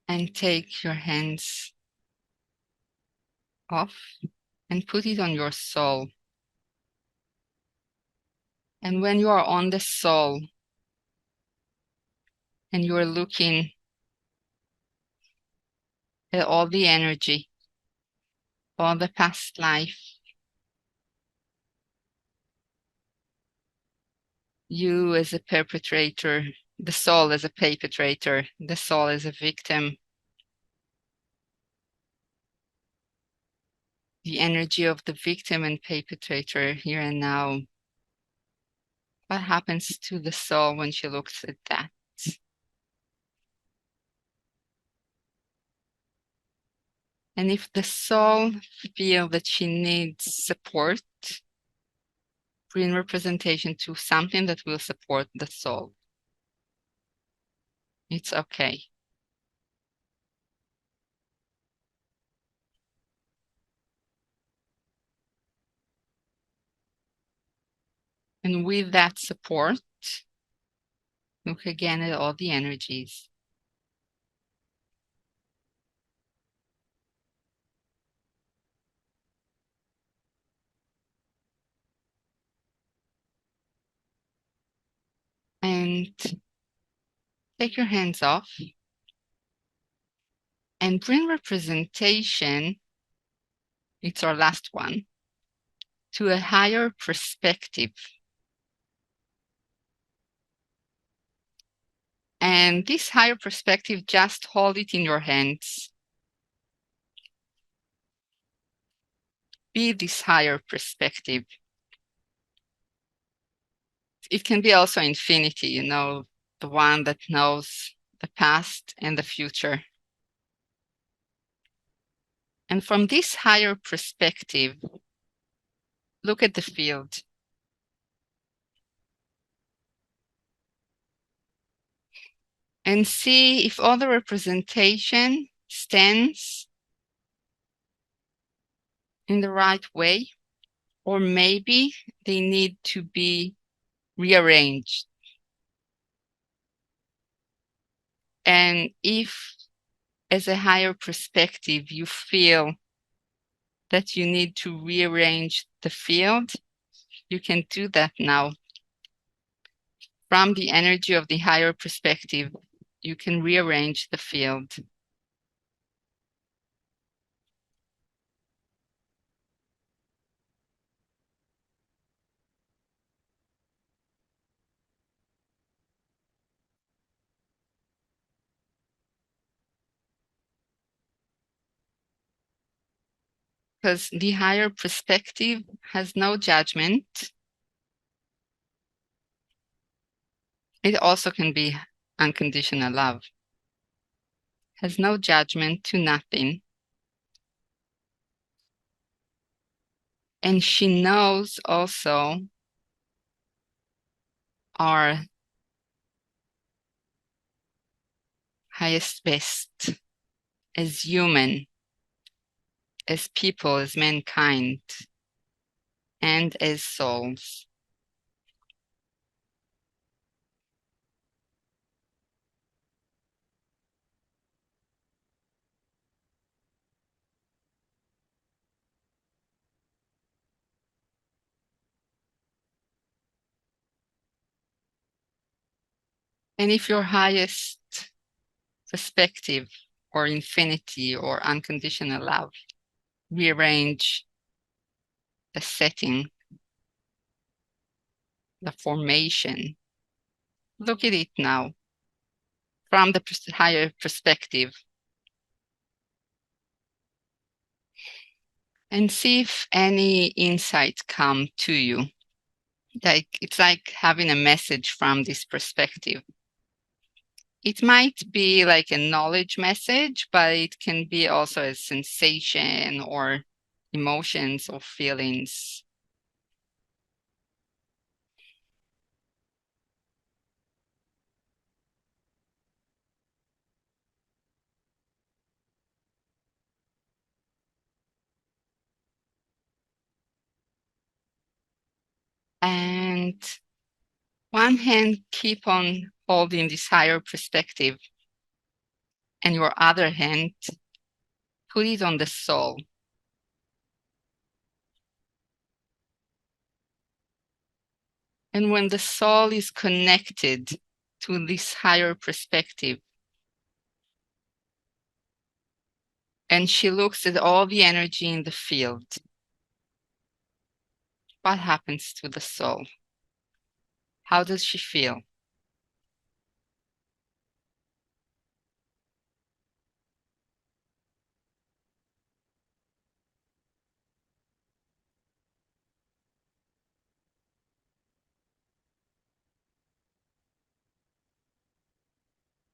And take your hands off and put it on your soul. And when you are on the soul and you are looking at all the energy, all the past life, you as a perpetrator, the soul as a perpetrator, the soul as a victim, the energy of the victim and perpetrator here and now. What happens to the soul when she looks at that? And if the soul feels that she needs support, bring representation to something that will support the soul. It's okay. And with that support, look again at all the energies. And take your hands off and bring representation, it's our last one, to a higher perspective. And this higher perspective, just hold it in your hands. Be this higher perspective. It can be also infinity, you know, the one that knows the past and the future. And from this higher perspective, look at the field. And see if all the representation stands in the right way, or maybe they need to be rearranged. And if, as a higher perspective, you feel that you need to rearrange the field, you can do that now. From the energy of the higher perspective, you can rearrange the field. Because the higher perspective has no judgment. It also can be unconditional love. Has no judgment to nothing. And she knows also our highest best as human, as people, as mankind, and as souls. And if your highest perspective or infinity or unconditional love rearrange the setting, the formation, look at it now. from the higher perspective. And see if any insights come to you. It's like having a message from this perspective. It might be like a knowledge message, but it can be also a sensation or emotions or feelings. And one hand, keep on holding this higher perspective, and your other hand, put it on the soul. And when the soul is connected to this higher perspective, and she looks at all the energy in the field, what happens to the soul? How does she feel?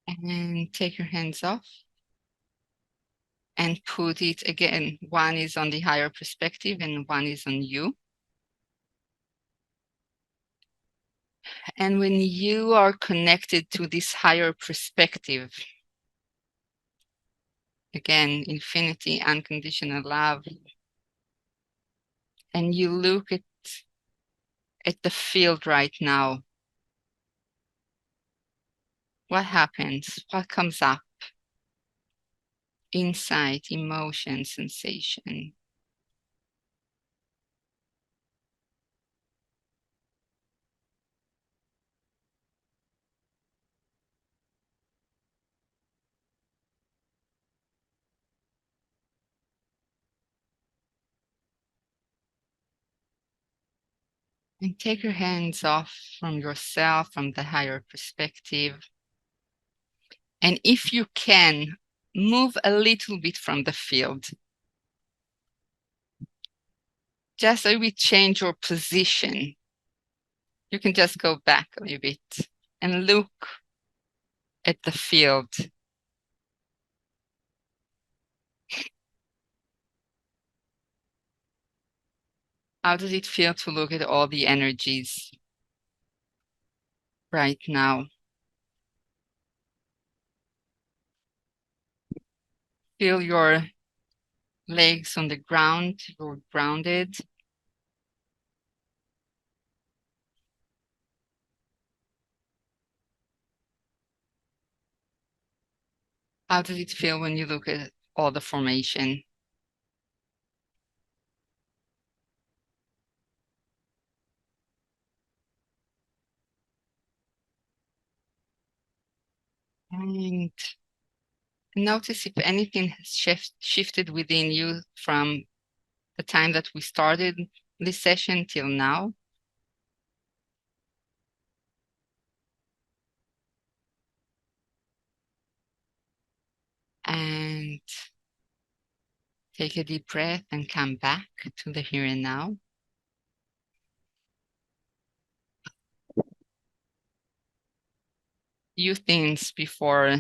And take your hands off and put it again. One is on the higher perspective and one is on you. And when you are connected to this higher perspective, again, infinity, unconditional love, and you look at the field right now, what happens? What comes up? Insight, emotion, sensation. And take your hands off from yourself, from the higher perspective. And if you can, move a little bit from the field. Just so we change your position. You can just go back a little bit and look at the field. How does it feel to look at all the energies right now? Feel your legs on the ground, you're grounded. How does it feel when you look at all the formation? And notice if anything has shifted within you from the time that we started this session till now. And take a deep breath and come back to the here and now. Few things before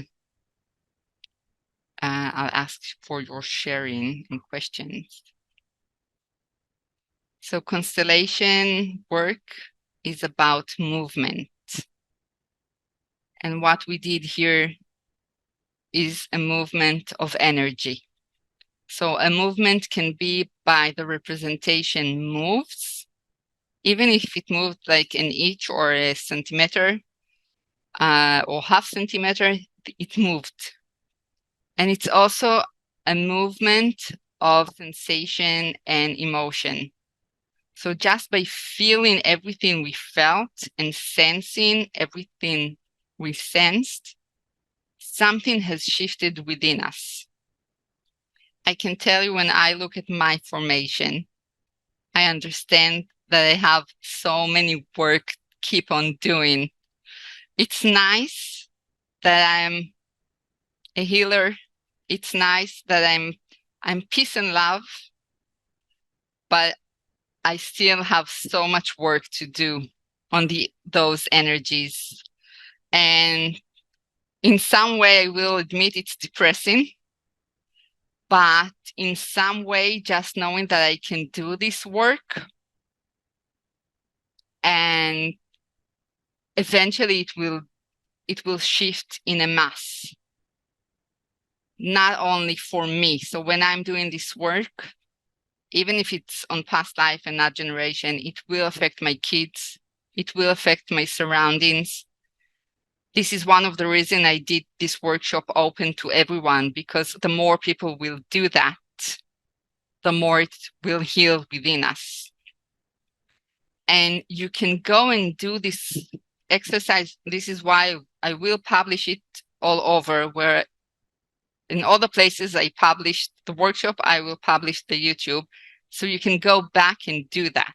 I'll ask for your sharing and questions. So constellation work is about movement. And what we did here is a movement of energy. So a movement can be by the representation moves, even if it moved like an inch or a centimeter or half centimeter, it moved. And it's also a movement of sensation and emotion. So just by feeling everything we felt and sensing everything we sensed, something has shifted within us. I can tell you when I look at my formation, I understand that I have so many work keep on doing. It's nice that I'm a healer. It's nice that I'm peace and love, but I still have so much work to do on those energies. And in some way, I will admit it's depressing, but in some way, just knowing that I can do this work and eventually it will shift in a mass, not only for me. So when I'm doing this work, even if it's on past life and not generation, it will affect my kids. It will affect my surroundings. This is one of the reasons I did this workshop open to everyone, because the more people will do that, the more it will heal within us. And you can go and do this exercise. This is why I will publish it all over, where in all the places I published the workshop, I will publish the YouTube. So you can go back and do that.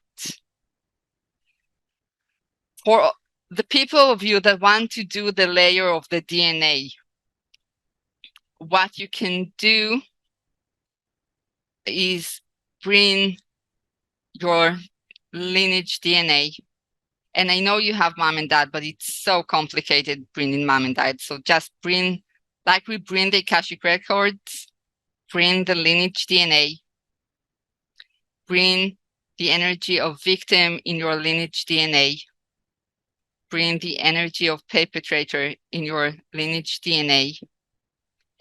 For the people of you that want to do the layer of the DNA, what you can do is bring your lineage DNA. And I know you have mom and dad, but it's so complicated bringing mom and dad. So just bring, like we bring the Akashic records, bring the lineage DNA, bring the energy of victim in your lineage DNA, bring the energy of perpetrator in your lineage DNA,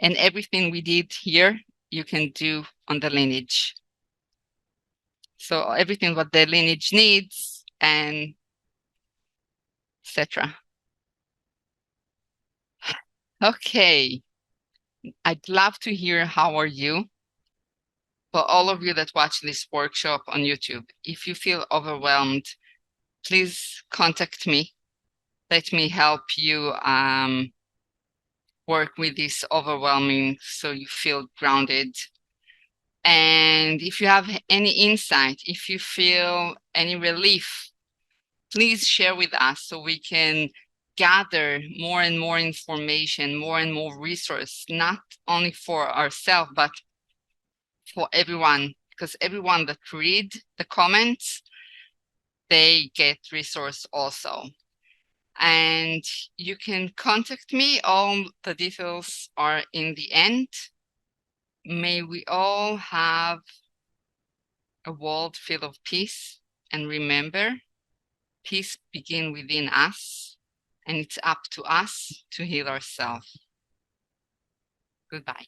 and everything we did here, you can do on the lineage. So everything what the lineage needs, and etc. Okay, I'd love to hear how are you. For all of you that watch this workshop on YouTube, if you feel overwhelmed, please contact me. Let me help you work with this overwhelming so you feel grounded. And if you have any insight, if you feel any relief, please share with us so we can gather more and more information, more and more resource, not only for ourselves, but for everyone, because everyone that read the comments, they get resource also. And you can contact me. All the details are in the end. May we all have a world filled of peace. And remember, peace begins within us, and it's up to us to heal ourselves. Goodbye.